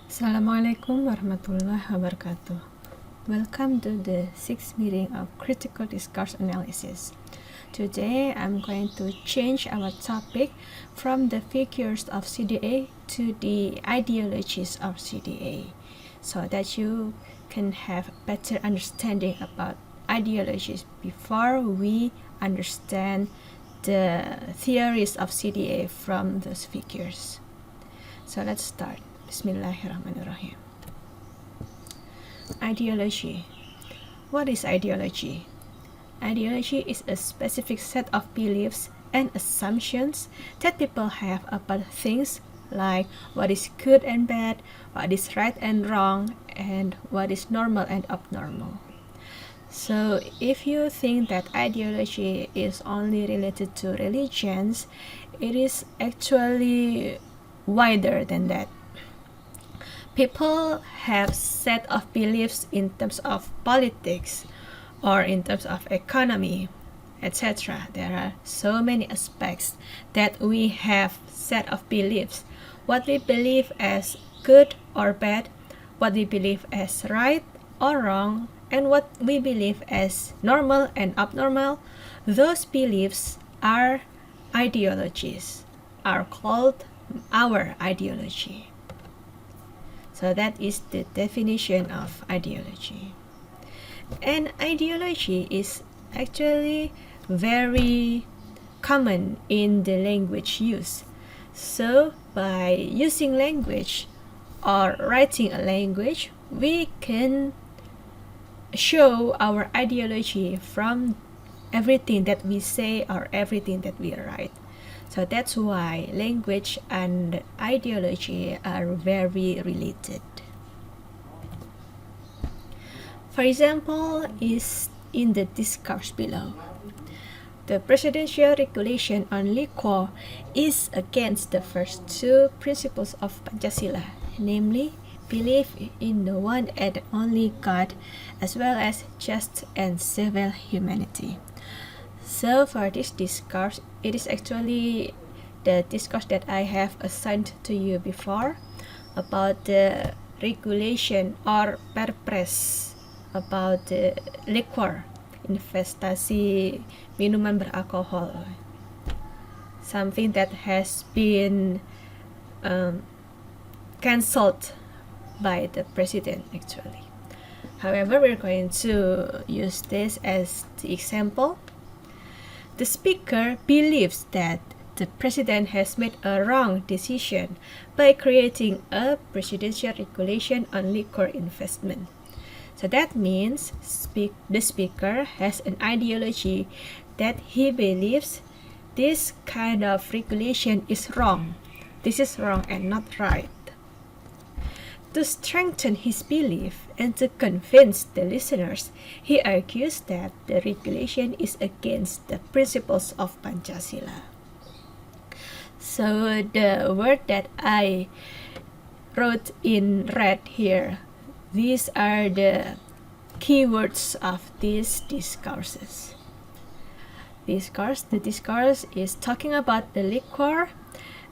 Assalamualaikum warahmatullahi wabarakatuh. Welcome to the sixth meeting of critical discourse analysis. Today I'm going to change our topic from the figures of CDA to the ideologies of CDA so that you can have better understanding about ideologies before we understand the theories of CDA from those figures. So let's start. Bismillahirrahmanirrahim. Ideology. What is ideology? Ideology is a specific set of beliefs and assumptions that people have about things like what is good and bad, what is right and wrong, and what is normal and abnormal. So if you think that ideology is only related to religions, it is actually wider than that. People have set of beliefs in terms of politics or in terms of economy, etc. There are so many aspects that we have set of beliefs. What we believe as good or bad, what we believe as right or wrong, and what we believe as normal and abnormal, those beliefs are ideologies, are called our ideology. So that is the definition of ideology. And ideology is actually very common in the language use. So by using language or writing a language, we can show our ideology from everything that we say or everything that we write. So that's why language and ideology are very related. For example, is in the discourse below. The presidential regulation on liquor is against the first two principles of Pancasila, namely belief in the one and only God, as well as just and civil humanity. So for this discourse, it is actually the discourse that I have assigned to you before about the regulation or perpres about the liquor, investasi minuman beralkohol, something that has been cancelled by the president actually. However, we're going to use this as the example. The speaker believes that the president has made a wrong decision by creating a presidential regulation on liquor investment. So that means the speaker has an ideology that he believes this kind of regulation is wrong. This is wrong and not right. To strengthen his belief and to convince the listeners, he argues that the regulation is against the principles of Pancasila. So the word that I wrote in red here, these are the keywords of these discourses. The discourse is talking about the liquor,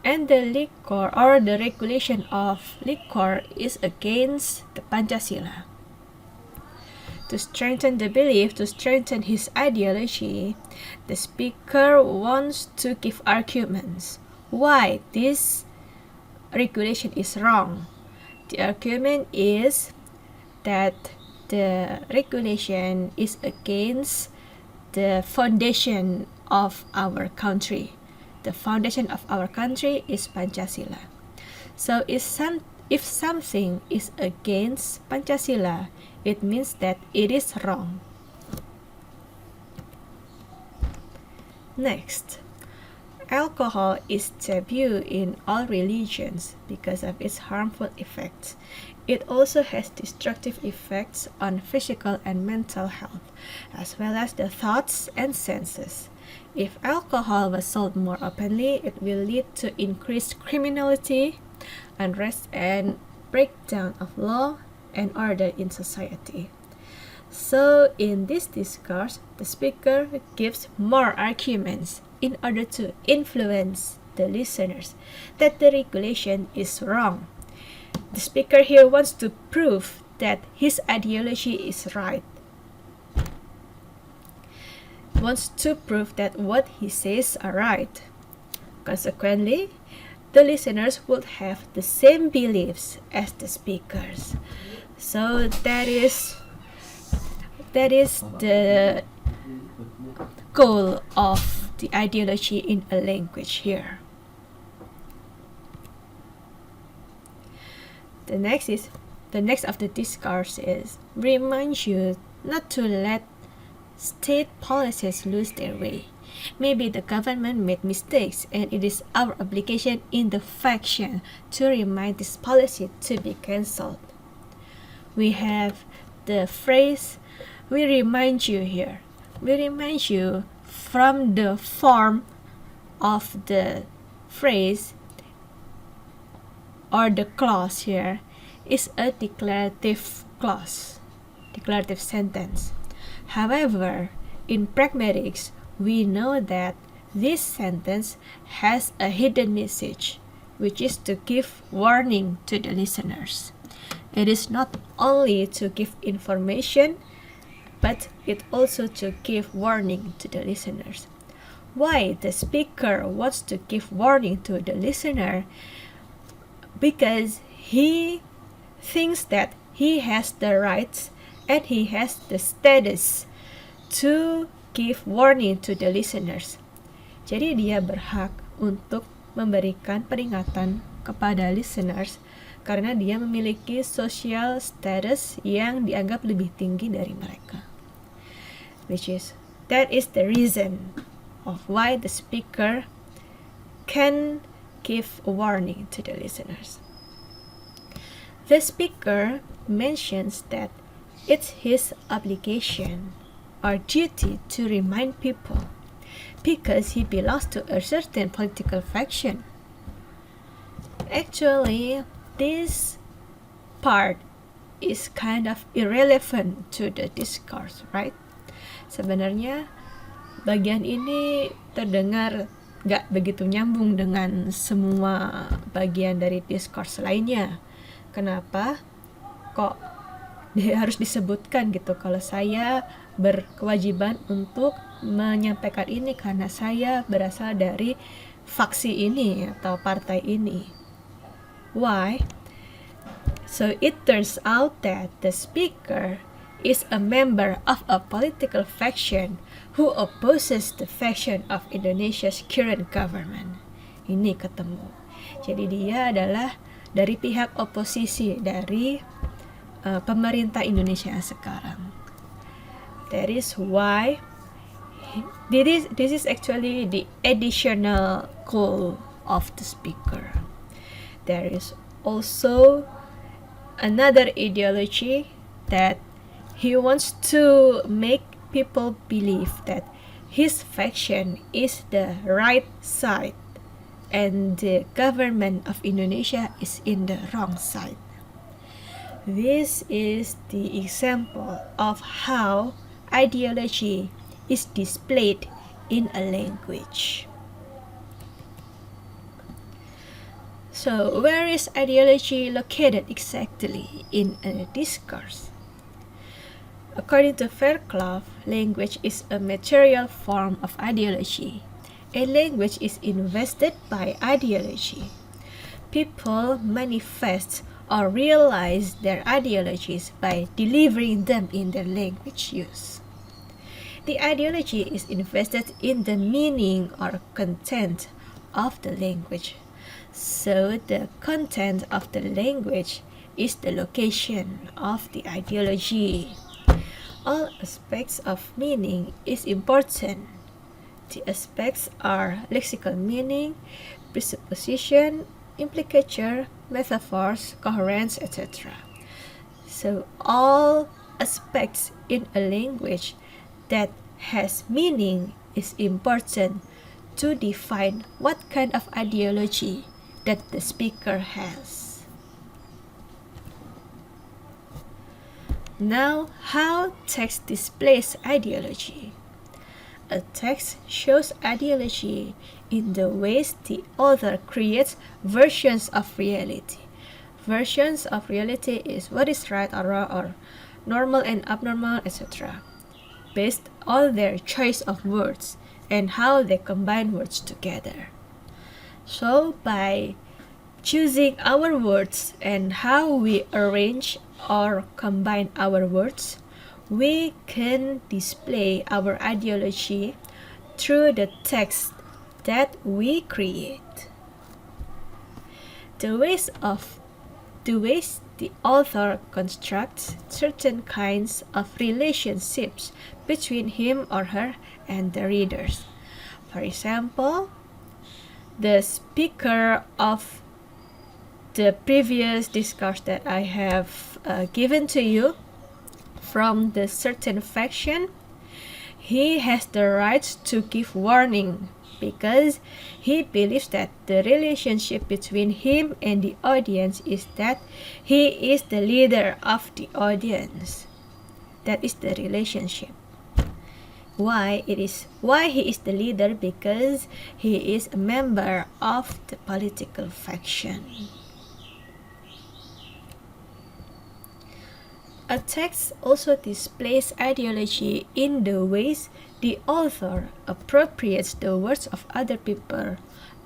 and the liquor or the regulation of liquor is against the Pancasila. To strengthen the belief, to strengthen his ideology, the speaker wants to give arguments why this regulation is wrong. The argument is that the regulation is against the foundation of our country. The foundation of our country is Pancasila. So if something is against Pancasila, it means that it is wrong. Next, alcohol is taboo in all religions because of its harmful effects. It also has destructive effects on physical and mental health, as well as the thoughts and senses. If alcohol was sold more openly, it will lead to increased criminality, unrest, and breakdown of law and order in society. So in this discourse, the speaker gives more arguments in order to influence the listeners that the regulation is wrong. The speaker here wants to prove that his ideology is right. Wants to prove that what he says are right. Consequently, the listeners would have the same beliefs as the speakers. So that is the goal of the ideology in a language here. The next of the discourse is remind you not to let state policies lose their way. Maybe the government made mistakes, and it is our obligation in the faction to remind this policy to be cancelled. We have the phrase, we remind you here. We remind you from the form of the phrase or the clause here is a declarative clause, declarative sentence. However, in pragmatics, we know that this sentence has a hidden message, which is to give warning to the listeners. It is not only to give information, but it also to give warning to the listeners. Why the speaker wants to give warning to the listener? Because he thinks that he has the rights and he has the status to give warning to the listeners. Jadi dia berhak untuk memberikan peringatan kepada listeners karena dia memiliki social status yang dianggap lebih tinggi dari mereka. That is the reason of why the speaker can give a warning to the listeners. The speaker mentions that it's his obligation or duty to remind people because he belongs to a certain political faction. Actually, this part is kind of irrelevant to the discourse, right? Sebenarnya bagian ini terdengar gak begitu nyambung dengan semua bagian dari discourse lainnya. Kenapa? Kok harus disebutkan gitu kalau saya berkewajiban untuk menyampaikan ini karena saya berasal dari faksi ini atau partai ini. Why? So it turns out that the speaker is a member of a political faction who opposes the faction of Indonesia's current government. Ini ketemu. Jadi dia adalah dari pihak oposisi dari pemerintah Indonesia sekarang. That is why this is actually the additional goal of the speaker. There is also another ideology that he wants to make people believe that his faction is the right side and the government of Indonesia is in the wrong side. This is the example of how ideology is displayed in a language. So, where is ideology located exactly in a discourse? According to Fairclough, language is a material form of ideology. A language is invested by ideology. People manifest or realize their ideologies by delivering them in their language use. The ideology is invested in the meaning or content of the language. So the content of the language is the location of the ideology. All aspects of meaning is important. The aspects are lexical meaning, presupposition, implicature, metaphors, coherence, etc. So all aspects in a language that has meaning is important to define what kind of ideology that the speaker has. Now, how text displays ideology? A text shows ideology in the ways the author creates versions of reality. versions of reality is what is right or wrong or normal and abnormal, etc., based on their choice of words and how they combine words together. So by choosing our words and how we arrange or combine our words, we can display our ideology through the text that we create. The ways the author constructs certain kinds of relationships between him or her and the readers. For example, the speaker of the previous discourse that I have given to you from the certain faction, he has the right to give warning because he believes that the relationship between him and the audience is that he is the leader of the audience. That is the relationship. Why he is the leader? Because he is a member of the political faction. A text also displays ideology in the ways the author appropriates the words of other people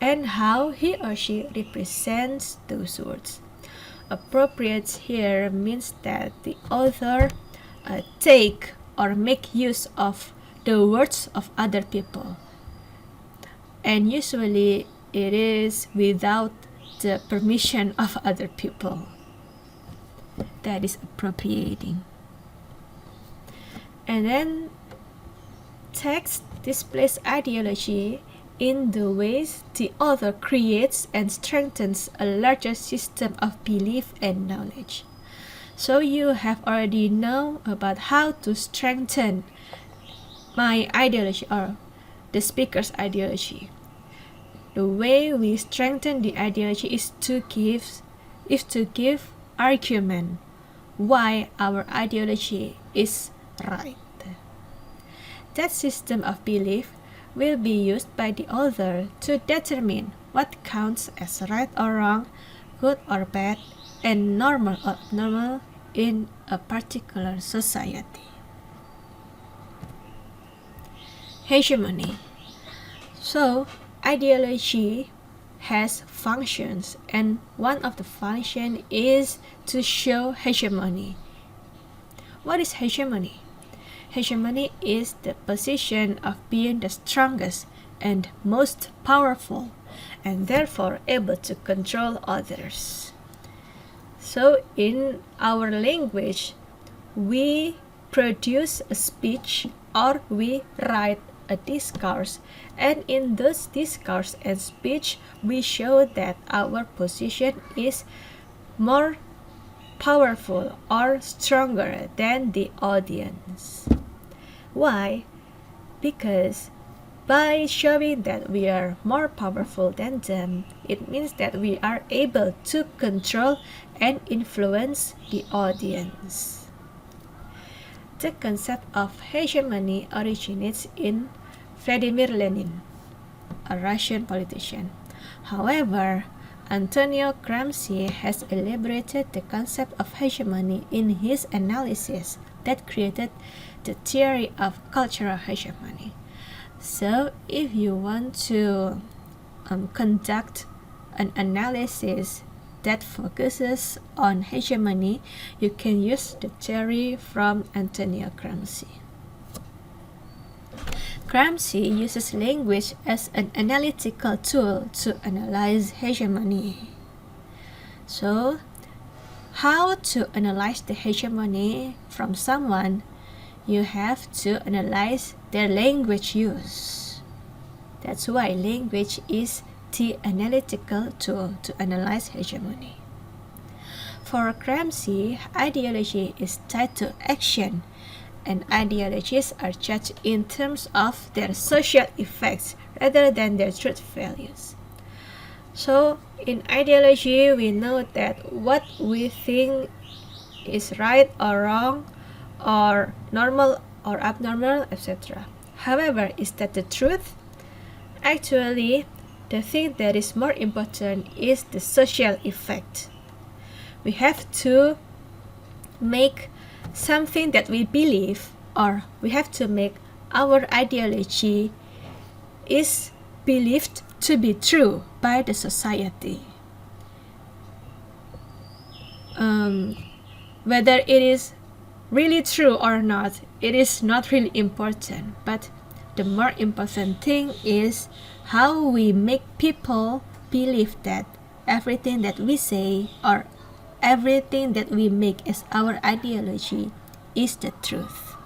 and how he or she represents those words. Appropriates here means that the author take or make use of the words of other people, and usually it is without the permission of other people. That is appropriating. And then text displays ideology in the ways the author creates and strengthens a larger system of belief and knowledge. So you have already known about how to strengthen my ideology or the speaker's ideology. The way we strengthen the ideology is to give argument why our ideology is right. That system of belief will be used by the author to determine what counts as right or wrong, good or bad, and normal or abnormal in a particular society. Hegemony. So, ideology has functions, and one of the functions is to show hegemony. What is hegemony? Hegemony is the position of being the strongest and most powerful, and therefore able to control others. So in our language, we produce a speech or we write a discourse, and in those discourse and speech we show that our position is more powerful or stronger than the audience. Why? Because by showing that we are more powerful than them, it means that we are able to control and influence the audience. The concept of hegemony originates in Vladimir Lenin, a Russian politician. However, Antonio Gramsci has elaborated the concept of hegemony in his analysis that created the theory of cultural hegemony. So, if you want to conduct an analysis that focuses on hegemony, you can use the theory from Antonio Gramsci. Gramsci uses language as an analytical tool to analyze hegemony. So, how to analyze the hegemony from someone? You have to analyze their language use. That's why language is the analytical tool to analyze hegemony. For Gramsci, ideology is tied to action, and ideologies are judged in terms of their social effects rather than their truth values. So, in ideology, we know that what we think is right or wrong, or normal or abnormal, etc. However, is that the truth? Actually, the thing that is more important is the social effect. we have to make something that we believe, or we have to make our ideology is believed to be true by the society. Whether it is really true or not, it is not really important, but the more important thing is how we make people believe that everything that we say or everything that we make as our ideology is the truth.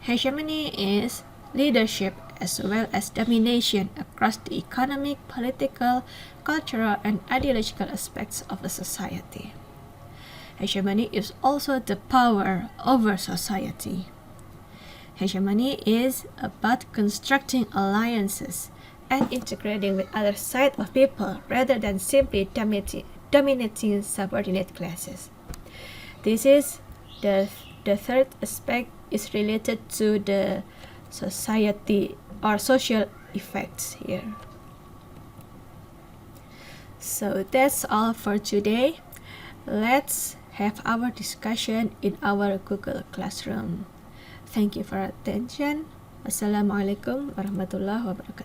Hegemony is leadership as well as domination across the economic, political, cultural, and ideological aspects of a society. Hegemony is also the power over society. Hegemony is about constructing alliances and integrating with other side of people rather than simply dominating subordinate classes. This is the third aspect is related to the society or social effects here. So that's all for today. Let's have our discussion in our Google Classroom. Thank you for attention. Wassalamualaikum warahmatullahi wabarakatuh.